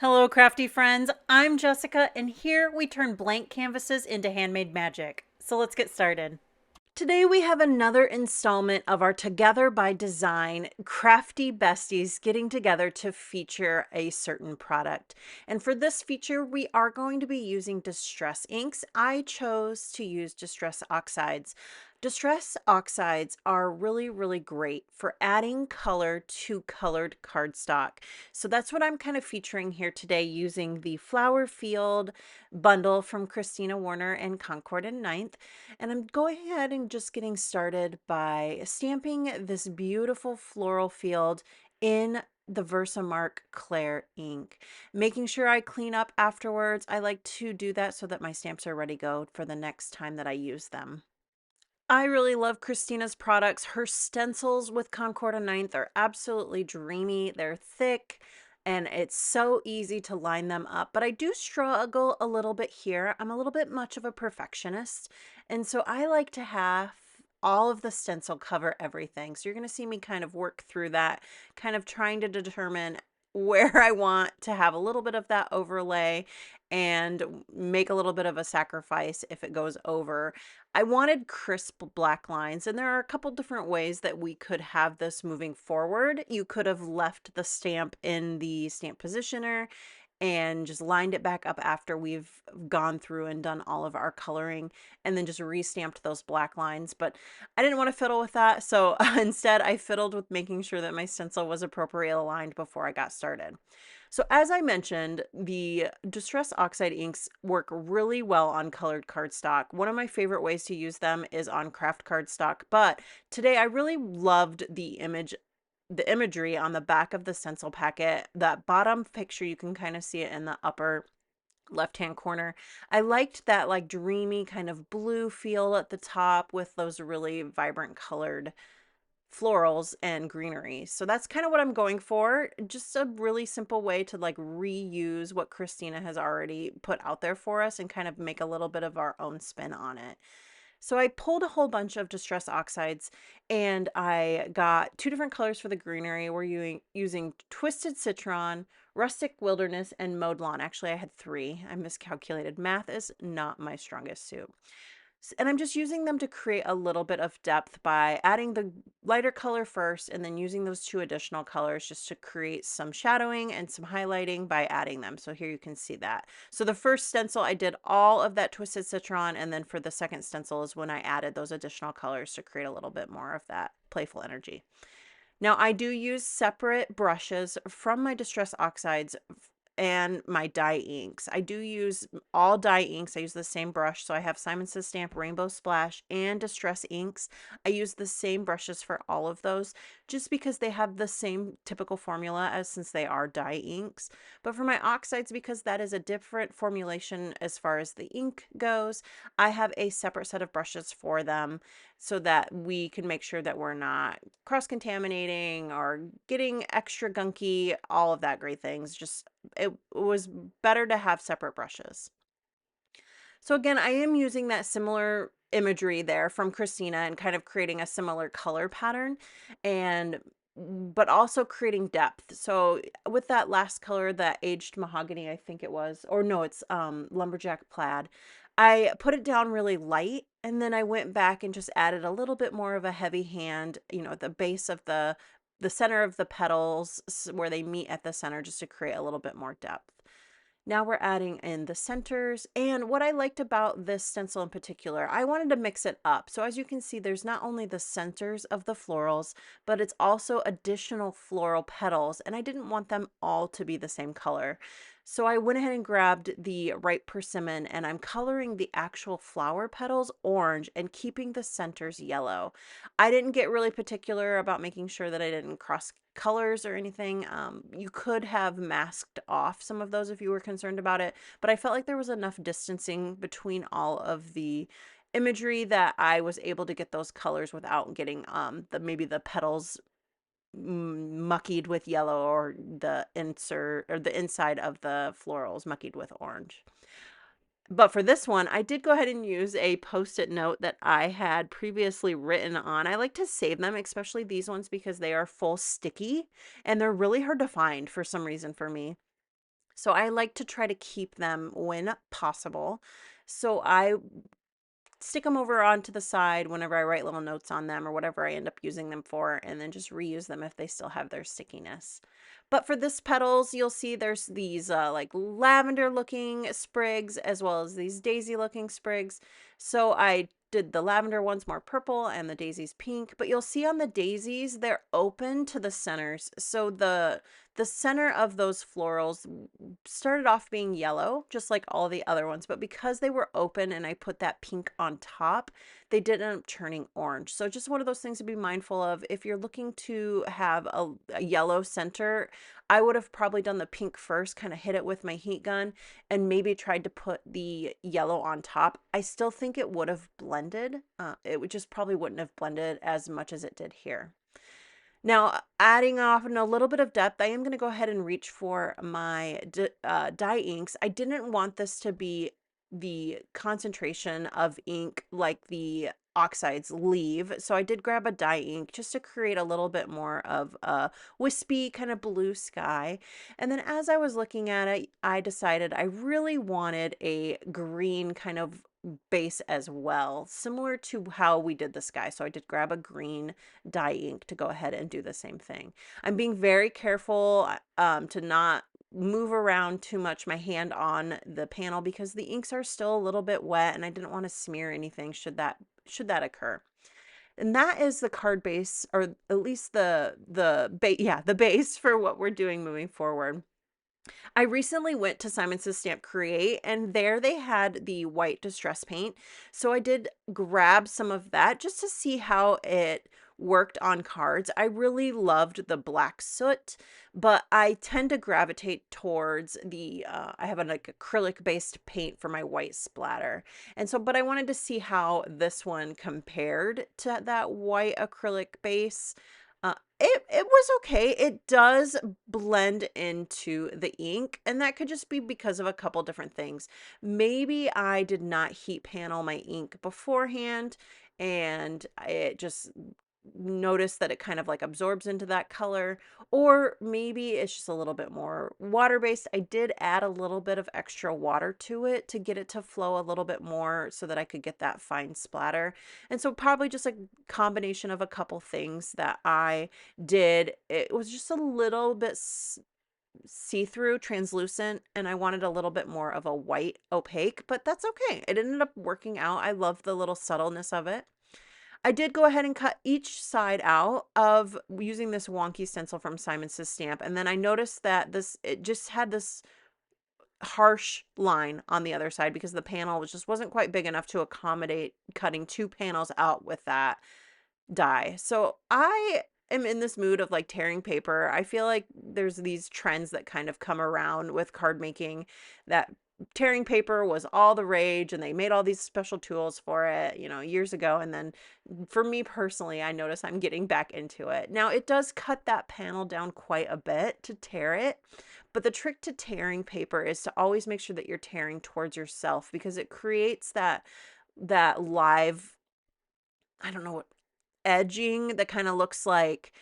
Hello, crafty friends. I'm Jessica, and here we turn blank canvases into handmade magic. So let's get started. Today we have another installment of our Together by Design crafty besties getting together to feature a certain product. And for this feature, we are going to be using distress inks. I chose to use distress oxides. Distress oxides are really great for adding color to colored cardstock. So that's what I'm kind of featuring here today using the Flower Field bundle from Kristina, Werner, and Concord and Ninth. And I'm going ahead and just getting started by stamping this beautiful floral field in the Versamark Claire ink. Making sure I clean up afterwards. I like to do that so that my stamps are ready to go for the next time that I use them. I really love Kristina's products. Her stencils with Concord and Ninth are absolutely dreamy. They're thick and it's so easy to line them up. But I do struggle a little bit here. I'm a little bit much of a perfectionist. And so I like to have all of the stencil cover everything. So you're going to see me kind of work through that, kind of trying to determine where I want to have a little bit of that overlay and make a little bit of a sacrifice if it goes over. I wanted crisp black lines, and there are a couple different ways that we could have this moving forward. You could have left the stamp in the stamp positioner and just lined it back up after we've gone through and done all of our coloring and then just re-stamped those black lines. But I didn't want to fiddle with that, so instead I fiddled with making sure that my stencil was appropriately aligned before I got started. So as I mentioned, the Distress Oxide inks work really well on colored cardstock. One of my favorite ways to use them is on craft cardstock, but today I really loved the imagery on the back of the stencil packet. That bottom picture, you can kind of see it in the upper left-hand corner. I liked that like dreamy kind of blue feel at the top with those really vibrant colored florals and greenery. So that's kind of what I'm going for. Just a really simple way to like reuse what Kristina has already put out there for us and kind of make a little bit of our own spin on it. So I pulled a whole bunch of distress oxides and I got two different colors for the greenery. We're using Twisted Citron, Rustic Wilderness, and Mowed Lawn. Actually, I had three. I miscalculated. Math is not my strongest suit. And I'm just using them to create a little bit of depth by adding the lighter color first and then using those two additional colors just to create some shadowing and some highlighting by adding them. So here you can see that. So the first stencil, I did all of that Twisted Citron, and then for the second stencil is when I added those additional colors to create a little bit more of that playful energy. Now I do use separate brushes from my Distress Oxides and my dye inks. I do use all dye inks. I use the same brush. So I have Simon Says Stamp Rainbow Splash and Distress inks. I use the same brushes for all of those just because they have the same typical formula as since they are dye inks. But for my oxides, because that is a different formulation as far as the ink goes, I have a separate set of brushes for them so that we can make sure that we're not cross-contaminating or getting extra gunky, all of that great things. Just it was better to have separate brushes. So again, I am using that similar imagery there from Kristina and kind of creating a similar color pattern and but also creating depth. So with that last color, that aged mahogany, I think it was, or no, it's lumberjack plaid. I put it down really light and then I went back and just added a little bit more of a heavy hand, at the base of the center of the petals where they meet at the center just to create a little bit more depth. Now we're adding in the centers. And what I liked about this stencil in particular, I wanted to mix it up. So as you can see, there's not only the centers of the florals, but it's also additional floral petals. And I didn't want them all to be the same color. So I went ahead and grabbed the ripe persimmon and I'm coloring the actual flower petals orange and keeping the centers yellow. I didn't get really particular about making sure that I didn't cross colors or anything. You could have masked off some of those if you were concerned about it, but I felt like there was enough distancing between all of the imagery that I was able to get those colors without getting maybe the petals muckied with yellow or the inside of the florals muckied with orange. But for this one, I did go ahead and use a Post-it note that I had previously written on. I like to save them, especially these ones, because they are full sticky and they're really hard to find for some reason for me. So I like to try to keep them when possible. So I stick them over onto the side whenever I write little notes on them or whatever I end up using them for, and then just reuse them if they still have their stickiness. But for this petals, you'll see there's these like lavender looking sprigs as well as these daisy looking sprigs. So I did the lavender ones more purple and the daisies pink, but you'll see on the daisies, they're open to the centers. So the center of those florals started off being yellow, just like all the other ones, but because they were open and I put that pink on top, they did end up turning orange. So just one of those things to be mindful of. If you're looking to have a yellow center, I would have probably done the pink first, kind of hit it with my heat gun, and maybe tried to put the yellow on top. I still think it would have blended. It would just probably wouldn't have blended as much as it did here. Now, adding off in a little bit of depth, I am going to go ahead and reach for my dye inks. I didn't want this to be the concentration of ink like the oxides leave, so I did grab a dye ink just to create a little bit more of a wispy kind of blue sky. And then as I was looking at it, I decided I really wanted a green kind of base as well, similar to how we did the sky. So I did grab a green dye ink to go ahead and do the same thing. I'm being very careful to not move around too much my hand on the panel because the inks are still a little bit wet and I didn't want to smear anything should that occur. And that is the card base, or at least the base for what we're doing moving forward. I recently went to Simon's Stamp Create, and there they had the white distress paint. So I did grab some of that just to see how it worked on cards. I really loved the black soot, but I tend to gravitate towards I have an like acrylic based paint for my white splatter. And so, but I wanted to see how this one compared to that white acrylic base. It was okay. It does blend into the ink, and that could just be because of a couple different things. Maybe I did not heat panel my ink beforehand, and it just noticed that it kind of like absorbs into that color, or maybe it's just a little bit more water-based. I did add a little bit of extra water to it to get it to flow a little bit more so that I could get that fine splatter. And so probably just a combination of a couple things that I did. It was just a little bit see-through, translucent, and I wanted a little bit more of a white opaque, but that's okay. It ended up working out. I love the little subtleness of it. I did go ahead and cut each side out of using this Wonky stencil from Simon Says Stamp, and then I noticed that it just had this harsh line on the other side because the panel wasn't quite big enough to accommodate cutting two panels out with that die. So I am in this mood of like tearing paper. I feel like there's these trends that kind of come around with card making, that tearing paper was all the rage and they made all these special tools for it, years ago. And then for me personally, I notice I'm getting back into it. Now it does cut that panel down quite a bit to tear it. But the trick to tearing paper is to always make sure that you're tearing towards yourself because it creates that live, I don't know what, edging that kind of looks like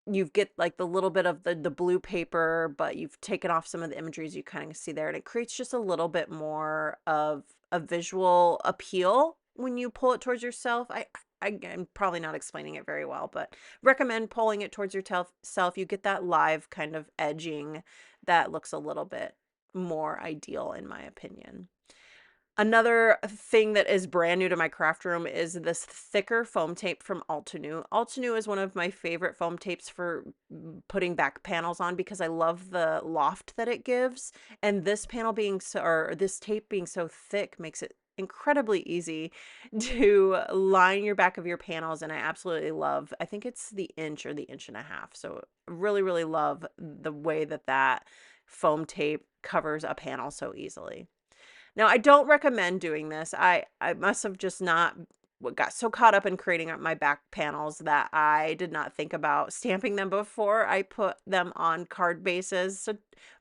you get like the little bit of the blue paper, but you've taken off some of the imageries you kind of see there, and it creates just a little bit more of a visual appeal when you pull it towards yourself. I'm probably not explaining it very well, but recommend pulling it towards yourself. You get that live kind of edging that looks a little bit more ideal in my opinion. Another thing that is brand new to my craft room is this thicker foam tape from Altenew. Altenew is one of my favorite foam tapes for putting back panels on because I love the loft that it gives. And this this tape being so thick makes it incredibly easy to line your back of your panels. And I absolutely love, I think it's the inch or the inch and a half. So really, really love the way that foam tape covers a panel so easily. Now, I don't recommend doing this. I must have just not got so caught up in creating my back panels that I did not think about stamping them before I put them on card bases. So,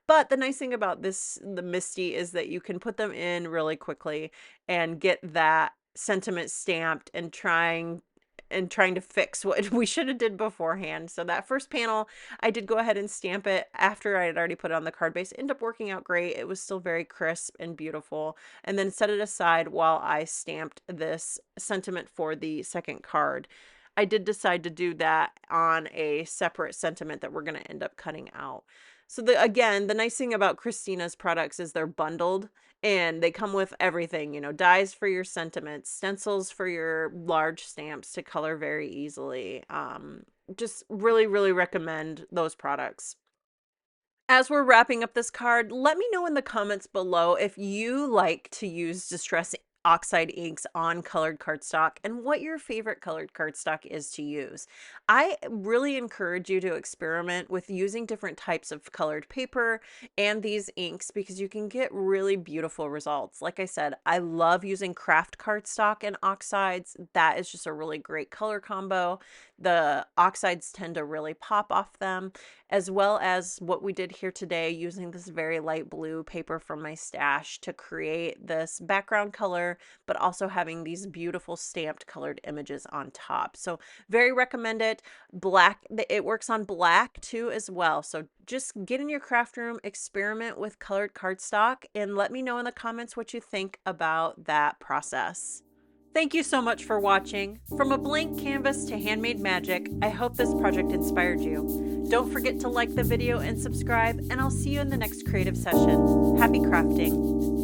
but the nice thing about the Misty, is that you can put them in really quickly and get that sentiment stamped and and trying to fix what we should have did beforehand. So that first panel, I did go ahead and stamp it after I had already put it on the card base. It ended up working out great. It was still very crisp and beautiful. And then set it aside while I stamped this sentiment for the second card. I did decide to do that on a separate sentiment that we're going to end up cutting out. So again, the nice thing about Kristina's products is they're bundled and they come with everything, you know, dies for your sentiments, stencils for your large stamps to color very easily. Just really, really recommend those products. As we're wrapping up this card, let me know in the comments below if you like to use Distress Oxide inks on colored cardstock and what your favorite colored cardstock is to use. I really encourage you to experiment with using different types of colored paper and these inks because you can get really beautiful results. Like I said, I love using craft cardstock and oxides. That is just a really great color combo. The oxides tend to really pop off them, as well as what we did here today using this very light blue paper from my stash to create this background color, but also having these beautiful stamped colored images on top. So very recommend it. Black, it works on black too as well. So just get in your craft room, experiment with colored cardstock, and let me know in the comments what you think about that process. Thank you so much for watching. From a blank canvas to handmade magic, I hope this project inspired you. Don't forget to like the video and subscribe, and I'll see you in the next creative session. Happy crafting!